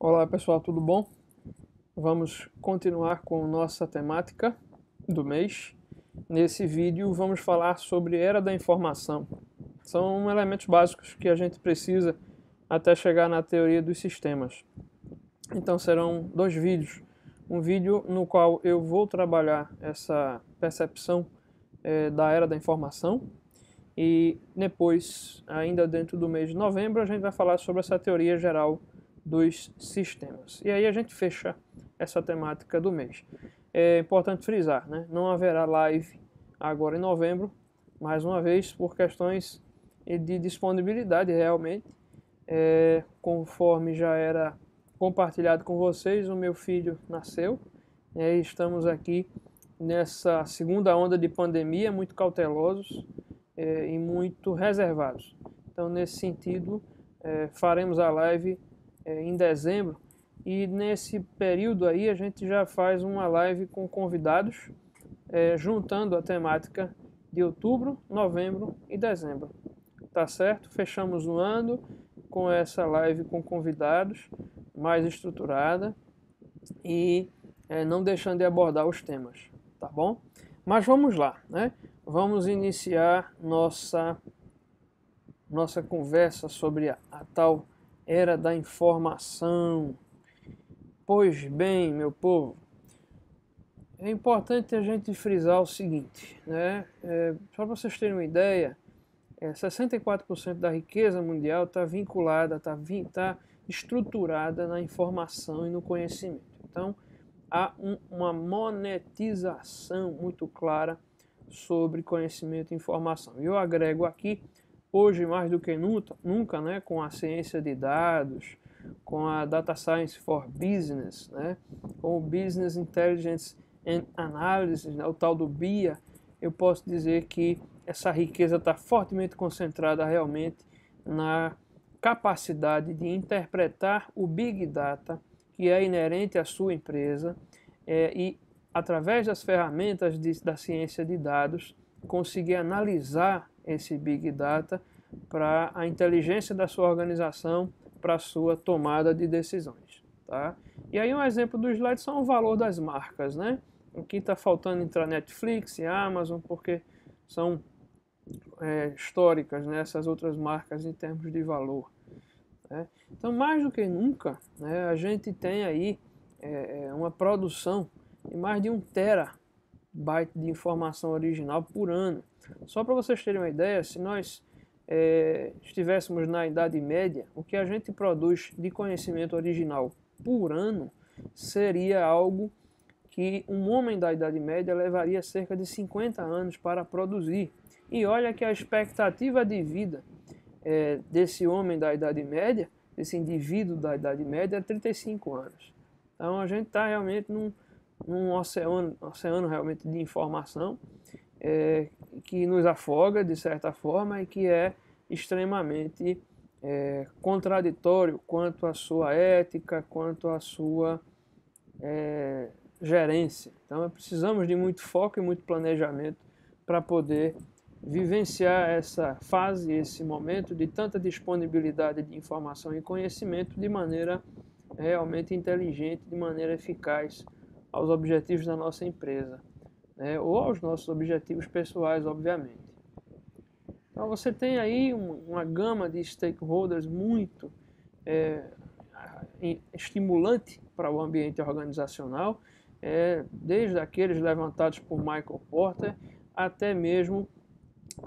Olá pessoal, tudo bom? Vamos continuar com nossa temática do mês. Nesse vídeo vamos falar sobre Era da Informação. São elementos básicos que a gente precisa até chegar na teoria dos sistemas. Então serão dois vídeos. Um vídeo no qual eu vou trabalhar essa percepção da Era da Informação, e depois, ainda dentro do mês de novembro, a gente vai falar sobre essa teoria geral dos sistemas. E aí a gente fecha essa temática do mês. É importante frisar, né? Não haverá live agora em novembro, mais uma vez, por questões de disponibilidade realmente. Conforme já era compartilhado com vocês, o meu filho nasceu. E estamos aqui nessa segunda onda de pandemia, muito cautelosos e muito reservados. Então, nesse sentido, faremos a live em dezembro, e nesse período aí a gente já faz uma live com convidados, juntando a temática de outubro, novembro e dezembro. Tá certo? Fechamos o ano com essa live com convidados, mais estruturada e não deixando de abordar os temas, tá bom? Mas vamos lá, né? Vamos iniciar nossa conversa sobre a tal Era da Informação. Pois bem, meu povo, é importante a gente frisar o seguinte, né? Para vocês terem uma ideia, 64% da riqueza mundial está vinculada, está estruturada na informação e no conhecimento. Então, há uma monetização muito clara sobre conhecimento e informação. E eu agrego aqui, hoje mais do que nunca, né, com a ciência de dados, com a Data Science for Business, né, com o Business Intelligence and Analysis, né, o tal do BIA, eu posso dizer que essa riqueza está fortemente concentrada realmente na capacidade de interpretar o Big Data, que é inerente à sua empresa, e através das ferramentas da ciência de dados, conseguir analisar esse Big Data para a inteligência da sua organização, para a sua tomada de decisões. Tá? E aí um exemplo do slide são o valor das marcas, né? Aqui está faltando entrar Netflix e Amazon, porque são históricas, né, essas outras marcas em termos de valor. Né? Então, mais do que nunca, né, a gente tem aí uma produção de mais de 1 terabyte de informação original por ano. Só para vocês terem uma ideia, se nós estivéssemos na Idade Média, o que a gente produz de conhecimento original por ano seria algo que um homem da Idade Média levaria cerca de 50 anos para produzir. E olha que a expectativa de vida desse homem da Idade Média, desse indivíduo da Idade Média, é 35 anos. Então a gente está realmente num oceano realmente de informação que nos afoga de certa forma e que é extremamente contraditório quanto à sua ética, quanto à sua gerência. Então precisamos de muito foco e muito planejamento para poder vivenciar essa fase, esse momento de tanta disponibilidade de informação e conhecimento de maneira realmente inteligente, de maneira eficaz aos objetivos da nossa empresa, né? Ou aos nossos objetivos pessoais, obviamente. Então você tem aí uma gama de stakeholders muito estimulante para o ambiente organizacional, desde aqueles levantados por Michael Porter até mesmo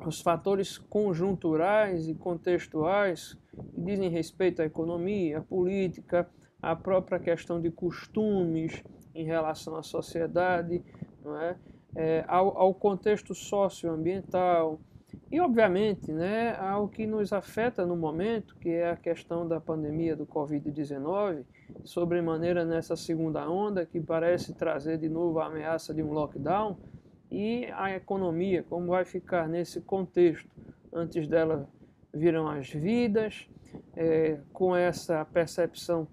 os fatores conjunturais e contextuais que dizem respeito à economia, à política, à própria questão de costumes em relação à sociedade, não é? Ao contexto socioambiental e, obviamente, né, ao que nos afeta no momento, que é a questão da pandemia do Covid-19, sobremaneira nessa segunda onda, que parece trazer de novo a ameaça de um lockdown, e a economia, como vai ficar nesse contexto. Antes dela viram as vidas, com essa percepção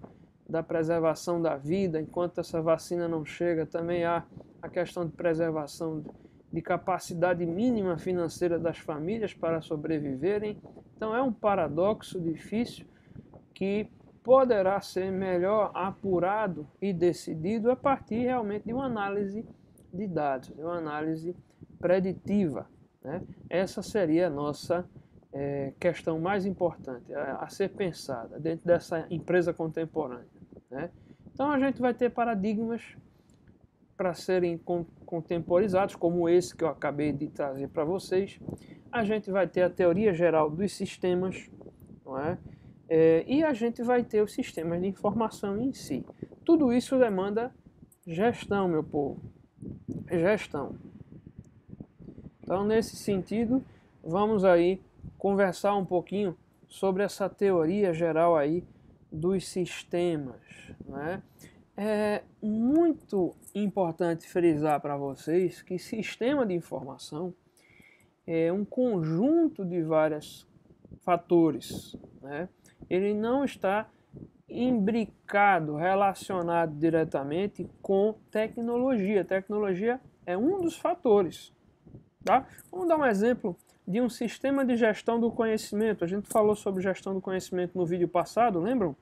da preservação da vida, enquanto essa vacina não chega, também há a questão de preservação de capacidade mínima financeira das famílias para sobreviverem. Então é um paradoxo difícil que poderá ser melhor apurado e decidido a partir realmente de uma análise de dados, de uma análise preditiva, né? Essa seria a nossa questão mais importante a ser pensada dentro dessa empresa contemporânea, né? Então a gente vai ter paradigmas para serem contemporizados, como esse que eu acabei de trazer para vocês. A gente vai ter a teoria geral dos sistemas, não é? E a gente vai ter os sistemas de informação em si. Tudo isso demanda gestão, meu povo. Gestão. Então, nesse sentido, vamos aí conversar um pouquinho sobre essa teoria geral aí dos sistemas, né? É muito importante frisar para vocês que sistema de informação é um conjunto de vários fatores, né? Ele não está imbricado, relacionado diretamente com tecnologia. Tecnologia é um dos fatores, tá? Vamos dar um exemplo de um sistema de gestão do conhecimento. A gente falou sobre gestão do conhecimento no vídeo passado, lembram?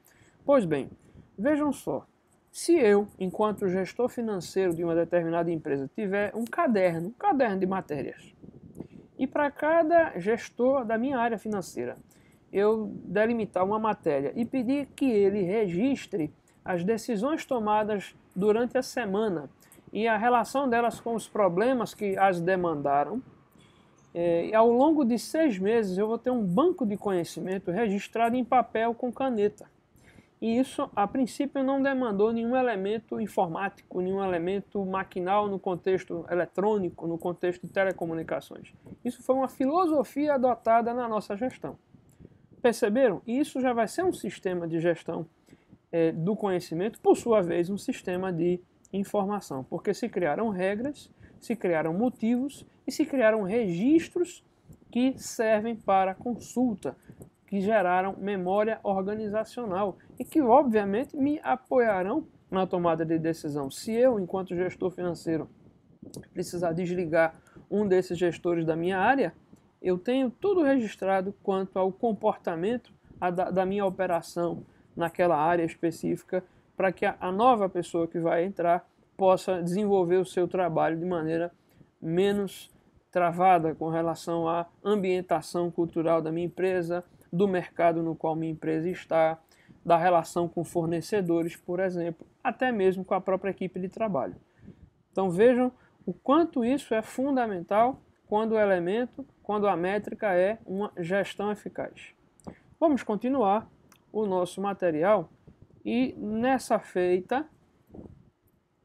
Pois bem, vejam só. Se eu, enquanto gestor financeiro de uma determinada empresa, tiver um caderno de matérias, e para cada gestor da minha área financeira, eu delimitar uma matéria e pedir que ele registre as decisões tomadas durante a semana e a relação delas com os problemas que as demandaram, e ao longo de 6 meses eu vou ter um banco de conhecimento registrado em papel com caneta. E isso, a princípio, não demandou nenhum elemento informático, nenhum elemento maquinal no contexto eletrônico, no contexto de telecomunicações. Isso foi uma filosofia adotada na nossa gestão. Perceberam? Isso já vai ser um sistema de gestão do conhecimento, por sua vez, um sistema de informação, porque se criaram regras, se criaram motivos e se criaram registros que servem para consulta, que geraram memória organizacional e que, obviamente, me apoiarão na tomada de decisão. Se eu, enquanto gestor financeiro, precisar desligar um desses gestores da minha área, eu tenho tudo registrado quanto ao comportamento da minha operação naquela área específica, para que a nova pessoa que vai entrar possa desenvolver o seu trabalho de maneira menos travada com relação à ambientação cultural da minha empresa, do mercado no qual minha empresa está, da relação com fornecedores, por exemplo, até mesmo com a própria equipe de trabalho. Então vejam o quanto isso é fundamental quando o elemento, quando a métrica é uma gestão eficaz. Vamos continuar o nosso material e nessa feita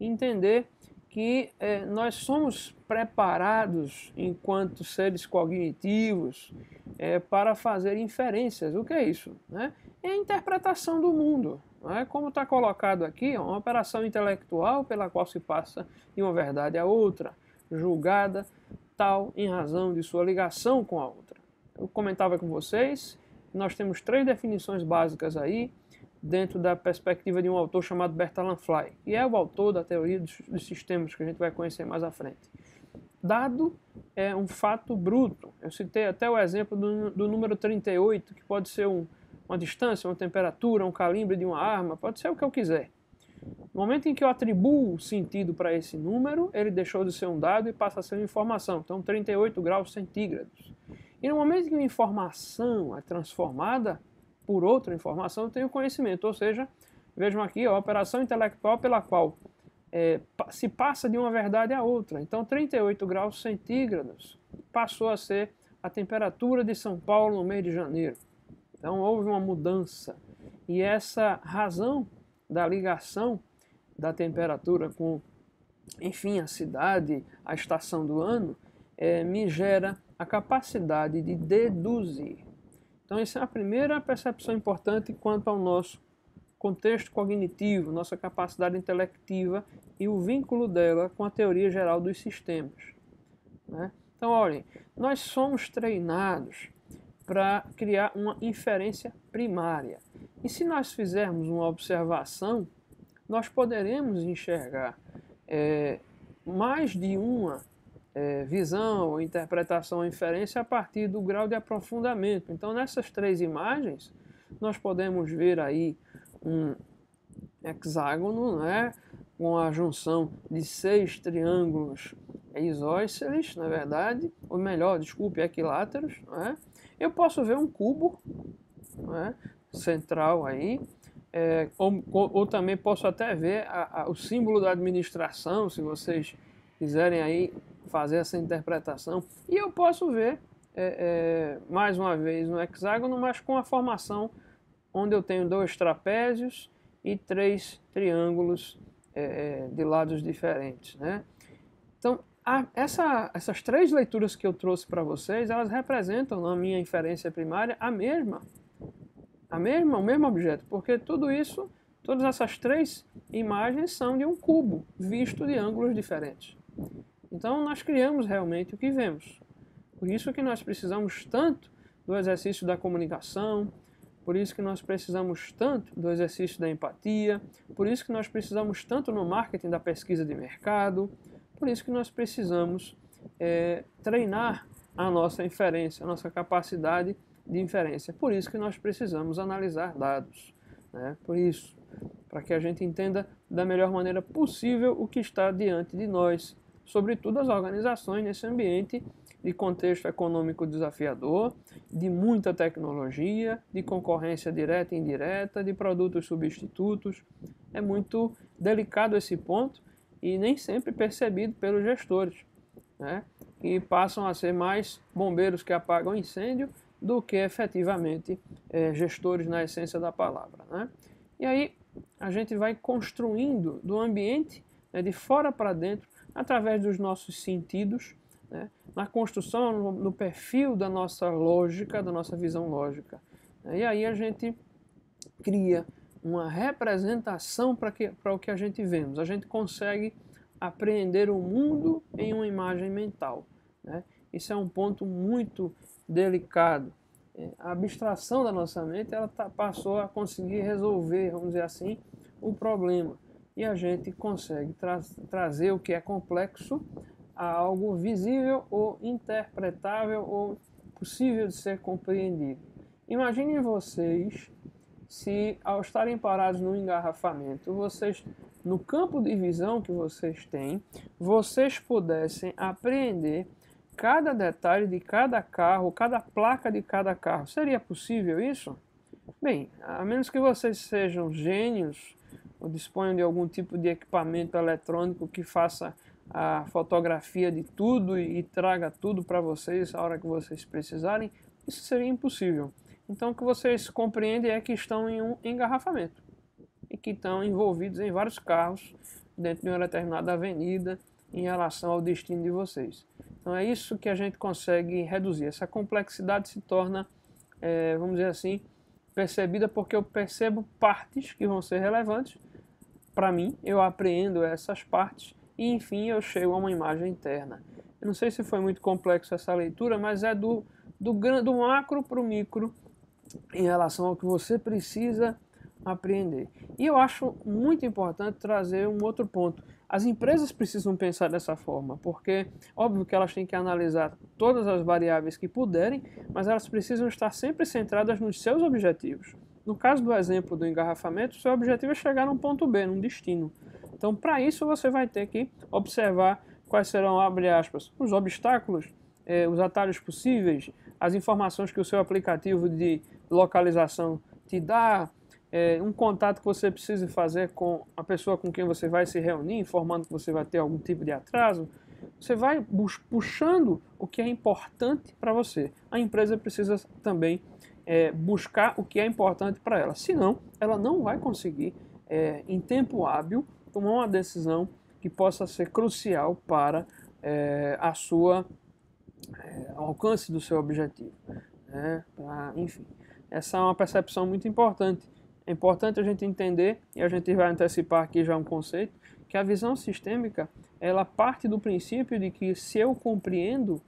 entender que nós somos preparados enquanto seres cognitivos para fazer inferências. O que é isso? Né? É a interpretação do mundo. Né? Como está colocado aqui, é uma operação intelectual pela qual se passa de uma verdade a outra, julgada tal em razão de sua ligação com a outra. Eu comentava com vocês, nós temos 3 definições básicas aí, dentro da perspectiva de um autor chamado Bertalan Fly, que é o autor da teoria dos sistemas, que a gente vai conhecer mais à frente. Dado é um fato bruto. Eu citei até o exemplo do número 38, que pode ser uma distância, uma temperatura, um calibre de uma arma, pode ser o que eu quiser. No momento em que eu atribuo sentido para esse número, ele deixou de ser um dado e passa a ser uma informação. Então, 38 graus centígrados. E no momento em que uma informação é transformada por outra informação, eu tenho conhecimento. Ou seja, vejam aqui a operação intelectual pela qual se passa de uma verdade a outra. Então, 38 graus centígrados passou a ser a temperatura de São Paulo no mês de janeiro. Então, houve uma mudança. E essa razão da ligação da temperatura com, enfim, a cidade, a estação do ano, me gera a capacidade de deduzir. Então, essa é a primeira percepção importante quanto ao nosso contexto cognitivo, nossa capacidade intelectiva e o vínculo dela com a teoria geral dos sistemas. Né? Então, olhem, nós somos treinados para criar uma inferência primária. E se nós fizermos uma observação, nós poderemos enxergar mais de uma visão, ou interpretação ou inferência a partir do grau de aprofundamento. Então, nessas 3 imagens, nós podemos ver aí um hexágono, né, com a junção de 6 triângulos isósceles, na verdade, ou melhor, desculpe, equiláteros, né? Eu posso ver um cubo, né, central aí, ou também posso até ver o símbolo da administração, se vocês quiserem aí fazer essa interpretação, e eu posso ver mais uma vez um hexágono, mas com a formação onde eu tenho 2 trapézios e 3 triângulos de lados diferentes, né? Então, essas 3 leituras que eu trouxe para vocês, elas representam na minha inferência primária o mesmo objeto, porque tudo isso, todas essas 3 imagens são de um cubo, visto de ângulos diferentes. Então, nós criamos realmente o que vemos. Por isso que nós precisamos tanto do exercício da comunicação, por isso que nós precisamos tanto do exercício da empatia, por isso que nós precisamos tanto no marketing da pesquisa de mercado, por isso que nós precisamos treinar a nossa inferência, a nossa capacidade de inferência. Por isso que nós precisamos analisar dados, né? Por isso, para que a gente entenda da melhor maneira possível o que está diante de nós, sobretudo as organizações nesse ambiente de contexto econômico desafiador, de muita tecnologia, de concorrência direta e indireta, de produtos substitutos. É muito delicado esse ponto e nem sempre percebido pelos gestores, né? E passam a ser mais bombeiros que apagam incêndio do que efetivamente gestores na essência da palavra, né? E aí a gente vai construindo do ambiente, né, de fora para dentro, através dos nossos sentidos, né, na construção, no perfil da nossa lógica, da nossa visão lógica. E aí a gente cria uma representação para o que a gente vemos. A gente consegue apreender o mundo em uma imagem mental, né? Isso é um ponto muito delicado. A abstração da nossa mente passou a conseguir resolver, vamos dizer assim, o problema. E a gente consegue trazer o que é complexo a algo visível ou interpretável ou possível de ser compreendido. Imaginem vocês se, ao estarem parados no engarrafamento, vocês, no campo de visão que vocês têm, vocês pudessem apreender cada detalhe de cada carro, cada placa de cada carro. Seria possível isso? Bem, a menos que vocês sejam gênios ou disponham de algum tipo de equipamento eletrônico que faça a fotografia de tudo e traga tudo para vocês a hora que vocês precisarem, isso seria impossível. Então o que vocês compreendem é que estão em um engarrafamento e que estão envolvidos em vários carros dentro de uma determinada avenida em relação ao destino de vocês. Então é isso que a gente consegue reduzir. Essa complexidade se torna, vamos dizer assim, percebida porque eu percebo partes que vão ser relevantes para mim, eu apreendo essas partes e enfim eu chego a uma imagem interna. Eu não sei se foi muito complexo essa leitura, mas é do macro para o micro em relação ao que você precisa apreender. E eu acho muito importante trazer um outro ponto. As empresas precisam pensar dessa forma, porque óbvio que elas têm que analisar todas as variáveis que puderem, mas elas precisam estar sempre centradas nos seus objetivos. No caso do exemplo do engarrafamento, o seu objetivo é chegar num ponto B, num destino. Então, para isso, você vai ter que observar quais serão, abre aspas, os obstáculos, os atalhos possíveis, as informações que o seu aplicativo de localização te dá, um contato que você precisa fazer com a pessoa com quem você vai se reunir, informando que você vai ter algum tipo de atraso. Você vai puxando o que é importante para você. A empresa precisa também buscar o que é importante para ela. Senão, ela não vai conseguir, em tempo hábil, tomar uma decisão que possa ser crucial para a sua alcance do seu objetivo. Enfim, essa é uma percepção muito importante. É importante a gente entender, e a gente vai antecipar aqui já um conceito, que a visão sistêmica, ela parte do princípio de que se eu compreendo,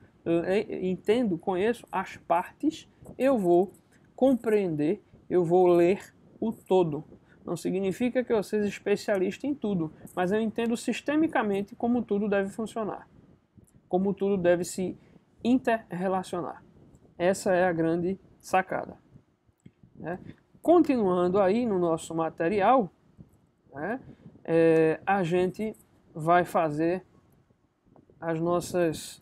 entendo, conheço as partes, eu vou compreender, eu vou ler o todo. Não significa que eu seja especialista em tudo, mas eu entendo sistemicamente como tudo deve funcionar, como tudo deve se interrelacionar. Essa é a grande sacada, né? continuando aí no nosso material, né, a gente vai fazer as nossas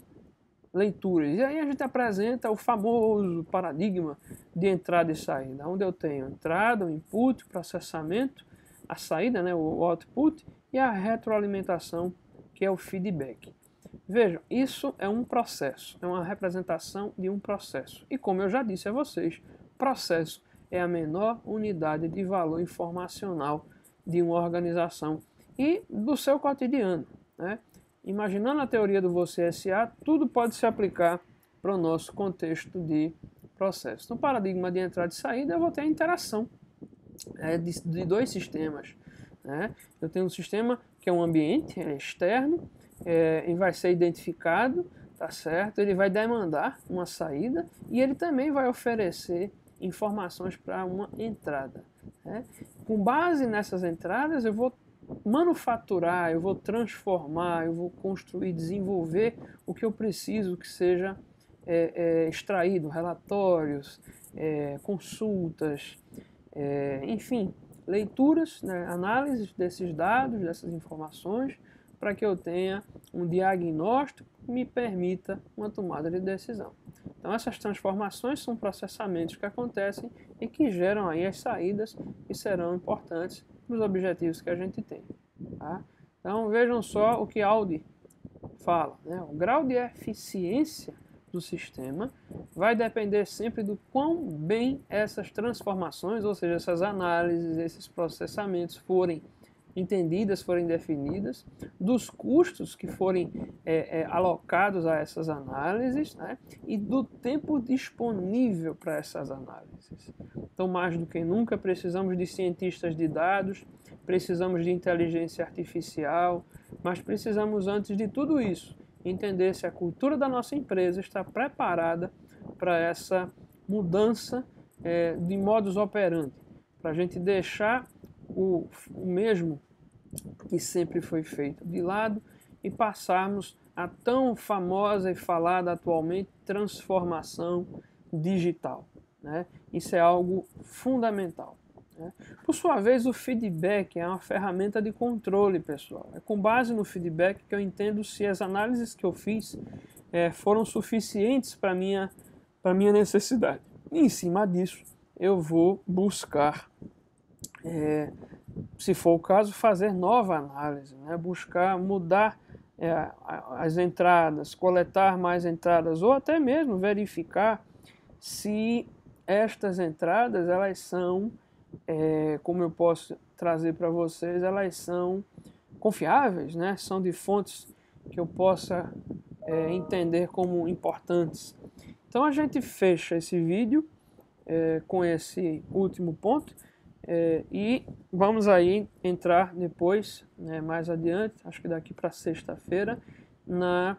leituras. E aí a gente apresenta o famoso paradigma de entrada e saída, onde eu tenho entrada, o input, o processamento, a saída, né, o output, e a retroalimentação, que é o feedback. Vejam, isso é um processo, é uma representação de um processo. E como eu já disse a vocês, processo é a menor unidade de valor informacional de uma organização e do seu cotidiano, né? Imaginando a teoria do Você SA, tudo pode se aplicar para o nosso contexto de processo. No paradigma de entrada e saída, eu vou ter a interação de dois sistemas, né? Eu tenho um sistema que é um ambiente, é externo, e vai ser identificado, tá certo? Ele vai demandar uma saída e ele também vai oferecer informações para uma entrada, né? Com base nessas entradas, eu vou manufaturar, eu vou transformar, eu vou construir, desenvolver o que eu preciso que seja extraído, relatórios, consultas, enfim, leituras, né, análises desses dados, dessas informações, para que eu tenha um diagnóstico que me permita uma tomada de decisão. Então essas transformações são processamentos que acontecem e que geram aí as saídas que serão importantes para os objetivos que a gente tem. Tá? Então vejam só o que Audi fala, né? O grau de eficiência do sistema vai depender sempre do quão bem essas transformações, ou seja, essas análises, esses processamentos forem entendidas, forem definidas, dos custos que forem alocados a essas análises, né, e do tempo disponível para essas análises. Então, mais do que nunca, precisamos de cientistas de dados, precisamos de inteligência artificial, mas precisamos, antes de tudo isso, entender se a cultura da nossa empresa está preparada para essa mudança de modus operandi, para a gente deixar o mesmo que sempre foi feito de lado e passarmos a tão famosa e falada atualmente transformação digital, né? Isso é algo fundamental, né? Por sua vez, o feedback é uma ferramenta de controle, pessoal. É com base no feedback que eu entendo se as análises que eu fiz foram suficientes para minha necessidade. E em cima disso, eu vou buscar se for o caso, fazer nova análise, né? Buscar mudar as entradas, coletar mais entradas, ou até mesmo verificar se estas entradas, elas são, como eu posso trazer para vocês, elas são confiáveis, né? São de fontes que eu possa entender como importantes. Então a gente fecha esse vídeo com esse último ponto. E vamos aí entrar depois, né, mais adiante, acho que daqui para sexta-feira, na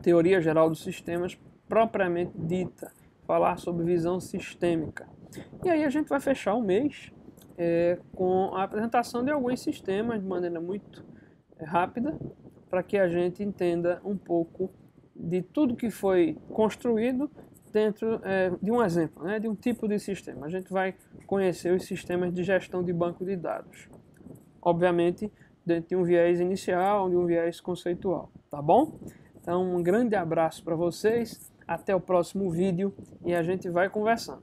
teoria geral dos sistemas propriamente dita, falar sobre visão sistêmica. E aí a gente vai fechar o mês com a apresentação de alguns sistemas de maneira muito rápida, para que a gente entenda um pouco de tudo que foi construído dentro de um exemplo, né, de um tipo de sistema. A gente vai conhecer os sistemas de gestão de banco de dados. Obviamente, dentro de um viés inicial, de um viés conceitual. Tá bom? Então, um grande abraço para vocês. Até o próximo vídeo e a gente vai conversando.